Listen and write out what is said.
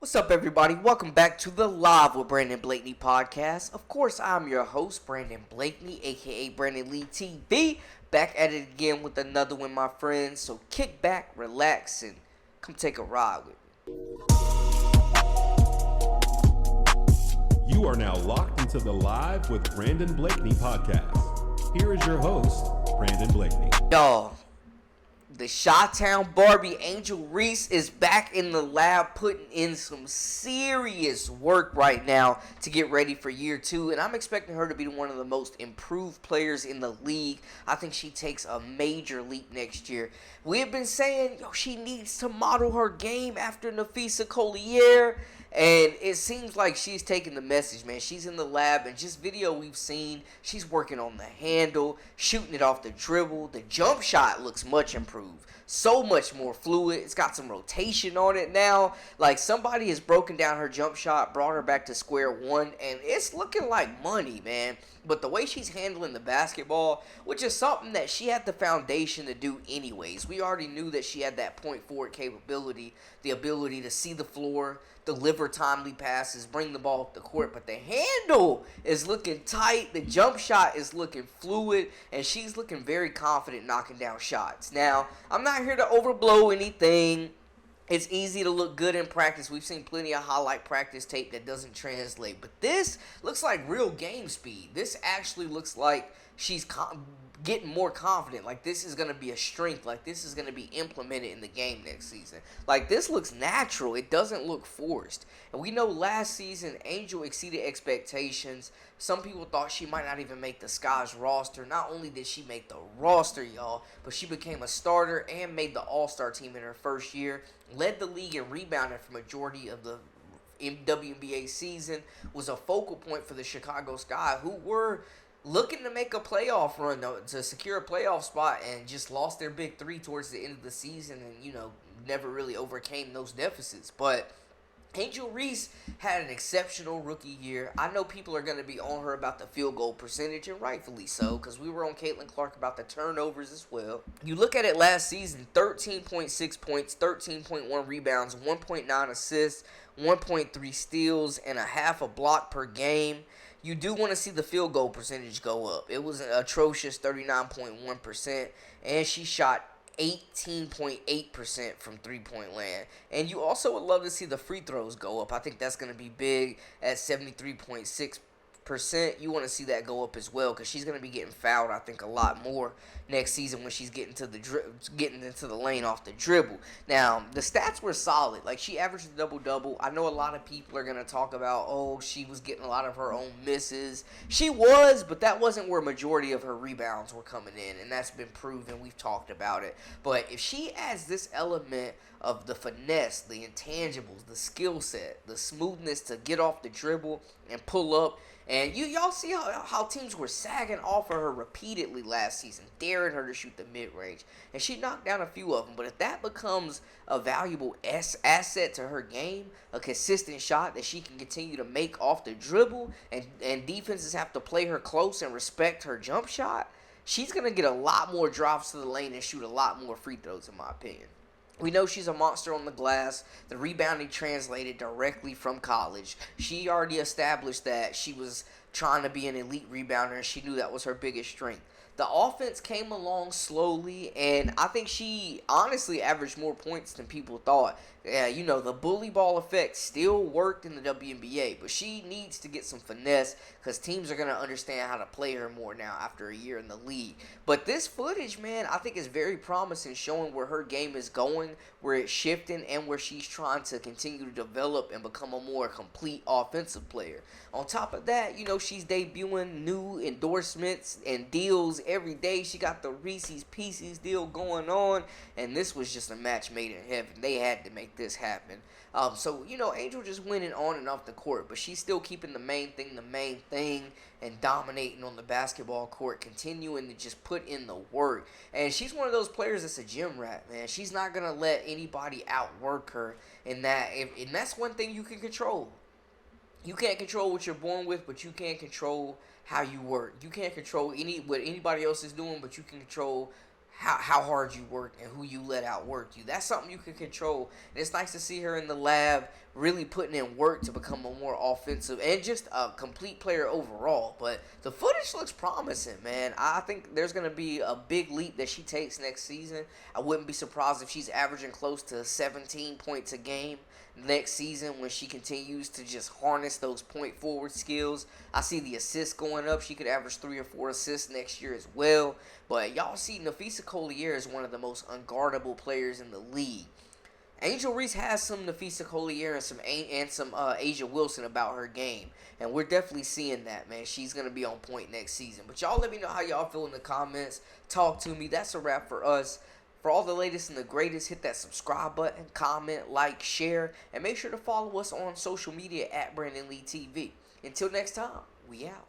What's up, everybody? Welcome back to the Live with Brandon Blakeney podcast. Of course, I'm your host, Brandon Blakeney, aka Brandon Lee TV. Back at it again with another one, my friends. So kick back, relax, and come take a ride with me. You are now locked into the Live with Brandon Blakeney podcast. Here is your host, Brandon Blakeney. Y'all, the Chi-Town Barbie Angel Reese is back in the lab putting in some serious work right now to get ready for year two. And I'm expecting her to be one of the most improved players in the league. I think she takes a major leap next year. We have been saying, she needs to model her game after Nafisa Collier. And it seems like she's taking the message, man. She's in the lab, and just video we've seen, she's working on the handle, shooting it off the dribble. The jump shot looks much improved. So much more fluid. It's got some rotation on it now. Like, somebody has broken down her jump shot, brought her back to square one, and it's looking like money, man. But the way she's handling the basketball, which is something that she had the foundation to do anyways. We already knew that she had that point forward capability, the ability to see the floor, deliver timely passes, bring the ball up the court. But the handle is looking tight. The jump shot is looking fluid. And she's looking very confident knocking down shots. Now, I'm not here to overblow anything. It's easy to look good in practice. We've seen plenty of highlight practice tape that doesn't translate. But this looks like real game speed. This actually looks like she's getting more confident. Like, this is going to be a strength. Like, this is going to be implemented in the game next season. Like, this looks natural. It doesn't look forced. And we know last season, Angel exceeded expectations. Some people thought she might not even make the Sky's roster. Not only did she make the roster, y'all, but she became a starter and made the All-Star team in her first year. Led the league in rebounding for majority of the WNBA season. Was a focal point for the Chicago Sky, who were looking to make a playoff run, to secure a playoff spot, and just lost their big three towards the end of the season and, never really overcame those deficits. But Angel Reese had an exceptional rookie year. I know people are going to be on her about the field goal percentage, and rightfully so, because we were on Caitlin Clark about the turnovers as well. You look at it last season, 13.6 points, 13.1 rebounds, 1.9 assists, 1.3 steals, and a half a block per game. You do want to see the field goal percentage go up. It was an atrocious 39.1%, and she shot 18.8% from three-point land. And you also would love to see the free throws go up. I think that's going to be big at 73.6%. You want to see that go up as well, because she's going to be getting fouled, I think, a lot more next season when she's getting into the lane off the dribble. Now, the stats were solid. Like, she averaged a double-double. I know a lot of people are going to talk about, she was getting a lot of her own misses. She was, but that wasn't where majority of her rebounds were coming in, and that's been proven. We've talked about it. But if she adds this element of the finesse, the intangibles, the skill set, the smoothness to get off the dribble and pull up, and y'all see how teams were sagging off of her repeatedly last season, daring her to shoot the mid-range. And she knocked down a few of them. But if that becomes a valuable asset to her game, a consistent shot that she can continue to make off the dribble, and defenses have to play her close and respect her jump shot, she's going to get a lot more drops to the lane and shoot a lot more free throws, in my opinion. We know she's a monster on the glass. The rebounding translated directly from college. She already established that she was trying to be an elite rebounder, and she knew that was her biggest strength. The offense came along slowly, and I think she honestly averaged more points than people thought. The bully ball effect still worked in the WNBA, but she needs to get some finesse, because teams are going to understand how to play her more now after a year in the league. But this footage, man, I think is very promising, showing where her game is going, where it's shifting, and where she's trying to continue to develop and become a more complete offensive player. On top of that, she's debuting new endorsements and deals every day. She got the Reese's Pieces deal going on, and this was just a match made in heaven. They had to make this happen. So Angel just winning on and off the court, but she's still keeping the main thing, and dominating on the basketball court, continuing to just put in the work. And she's one of those players that's a gym rat, man. She's not going to let anybody outwork her in that. And that's one thing you can control. You can't control what you're born with, but you can control how you work. You can't control what anybody else is doing, but you can control how hard you work and who you let outwork you. That's something you can control. And it's nice to see her in the lab really putting in work to become a more offensive and just a complete player overall. But the footage looks promising, man. I think there's going to be a big leap that she takes next season. I wouldn't be surprised if she's averaging close to 17 points a game next season when she continues to just harness those point forward skills. I see the assists going up. She could average 3 or 4 assists next year as well. But y'all see Nafisa Collier is one of the most unguardable players in the league. Angel Reese has some Nafisa Collier and some Asia Wilson about her game. And we're definitely seeing that, man. She's going to be on point next season. But y'all let me know how y'all feel in the comments. Talk to me. That's a wrap for us. For all the latest and the greatest, hit that subscribe button, comment, like, share, and make sure to follow us on social media at Brandon Lee TV. Until next time, we out.